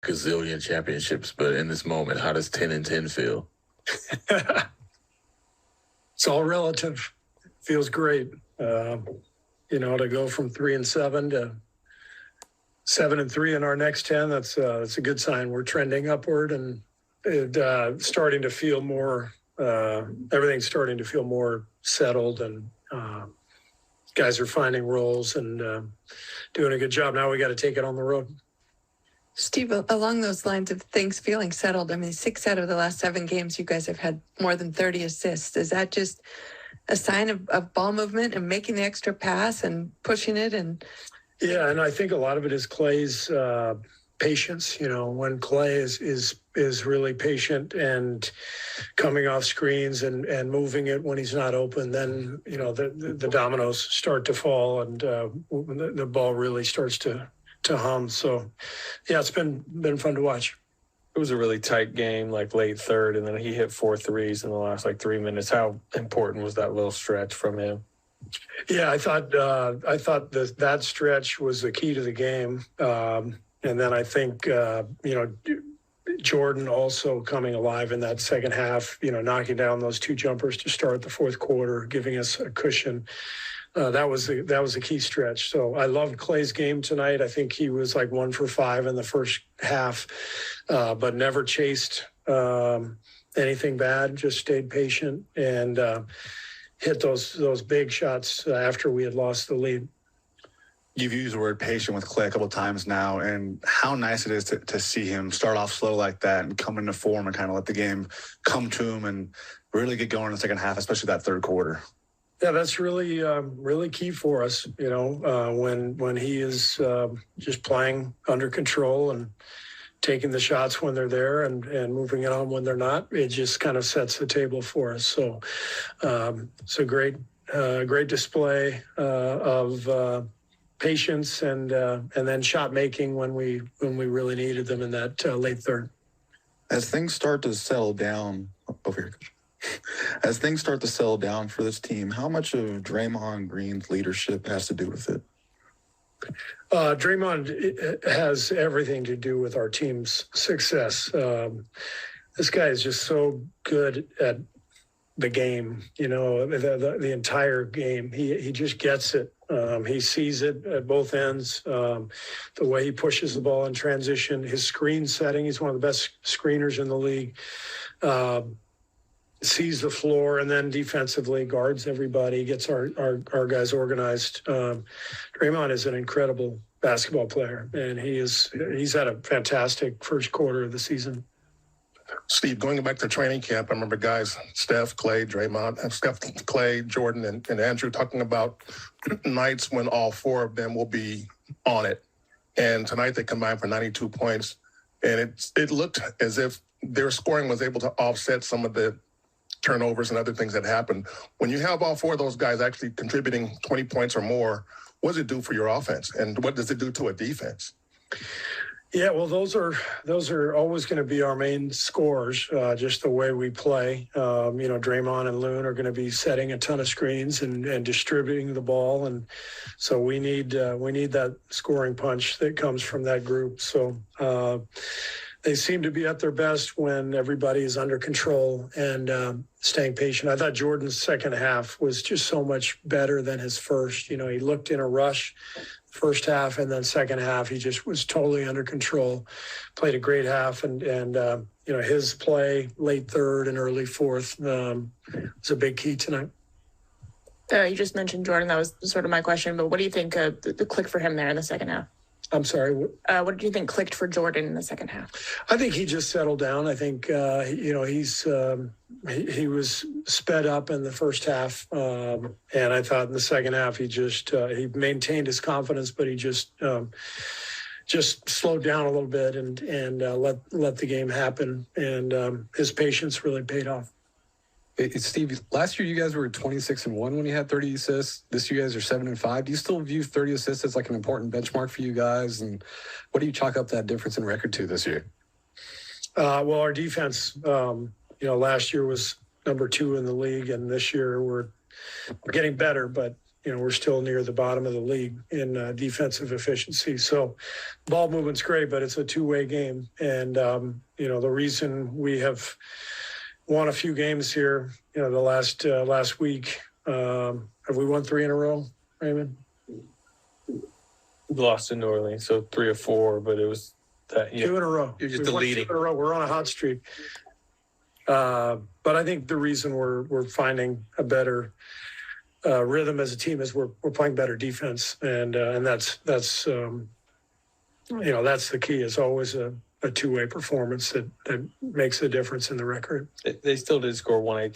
gazillion championships, but in this moment, how does 10-10 feel? It's all relative. Feels great. To go from 3-7 to 7-3 in our next 10, that's a good sign. We're trending upward, and starting to feel more. Everything's starting to feel more settled, and guys are finding roles and doing a good job. Now we got to take it on the road. Steve, along those lines of things feeling settled, I mean, 6 out of the last 7 games, you guys have had more than 30 assists. Is that just a sign of ball movement and making the extra pass and pushing it? Yeah, and I think a lot of it is Clay's patience. When Clay is really patient and coming off screens and moving it when he's not open, then the dominoes start to fall, and the ball really starts to hum. So yeah, it's been fun to watch. It was a really tight game, like late third, and then he hit 4 threes in the last 3 minutes. How important was that little stretch from him? Yeah, I thought that stretch was the key to the game. And then I think, Jordan also coming alive in that second half, knocking down those 2 jumpers to start the fourth quarter, giving us a cushion. That was a key stretch. So I loved Clay's game tonight. I think he was like 1 for 5 in the first half, but never chased anything bad, just stayed patient and hit those big shots after we had lost the lead. You've used the word patient with Clay a couple of times now, and how nice it is to see him start off slow like that and come into form and kind of let the game come to him and really get going in the second half, especially that third quarter. Yeah, that's really key for us, when he is just playing under control and taking the shots when they're there and moving it on when they're not. It just kind of sets the table for us. So it's a great display of patience and then shot making when we really needed them in that late third. As things start to settle down over here, as things start to settle down for this team, how much of Draymond Green's leadership has to do with it? Draymond has everything to do with our team's success. This guy is just so good at the game, the entire game. He just gets it. He sees it at both ends. The way he pushes the ball in transition, his screen setting, he's one of the best screeners in the league. Sees the floor, and then defensively guards everybody, gets our guys organized. Draymond is an incredible basketball player, and he's had a fantastic first quarter of the season. Steve, going back to training camp, I remember guys, Steph, Clay, Draymond, Clay, Jordan, and Andrew talking about nights when all 4 of them will be on it. And tonight they combined for 92 points, and it looked as if their scoring was able to offset some of the turnovers and other things that happened. When you have all 4 of those guys actually contributing 20 points or more, what does it do for your offense? And what does it do to a defense? Yeah, well, those are always going to be our main scorers, just the way we play. Draymond and Loon are going to be setting a ton of screens and distributing the ball. And so we need that scoring punch that comes from that group. So they seem to be at their best when everybody is under control and staying patient. I thought Jordan's second half was just so much better than his first. He looked in a rush first half, and then second half he just was totally under control, played a great half, and his play late third and early fourth was a big key tonight. You just mentioned Jordan. That was sort of my question, but what do you think the click for him there in the second half? I'm sorry. What did you think clicked for Jordan in the second half? I think he just settled down. I think he was sped up in the first half, and I thought in the second half he just he maintained his confidence, but he just slowed down a little bit and let the game happen, and his patience really paid off. Steve, last year you guys were 26-1 when you had 30 assists. This year you guys are 7-5. Do you still view 30 assists as like an important benchmark for you guys? And what do you chalk up that difference in record to this year? Well, our defense, last year was number 2 in the league, and this year we're getting better. But we're still near the bottom of the league in defensive efficiency. So ball movement's great, but it's a two-way game. And, the reason we have won a few games here, the last week, have we won 3 in a row, Raymond? Lost to New Orleans, so 3 or 4, but it was that. 2 in a row. You're just We won deleting. 2 in a row. We're on a hot streak. But I think the reason we're finding a better rhythm as a team is we're playing better defense, and that's the key. It's always a two-way performance that makes a difference in the record. They still did score 118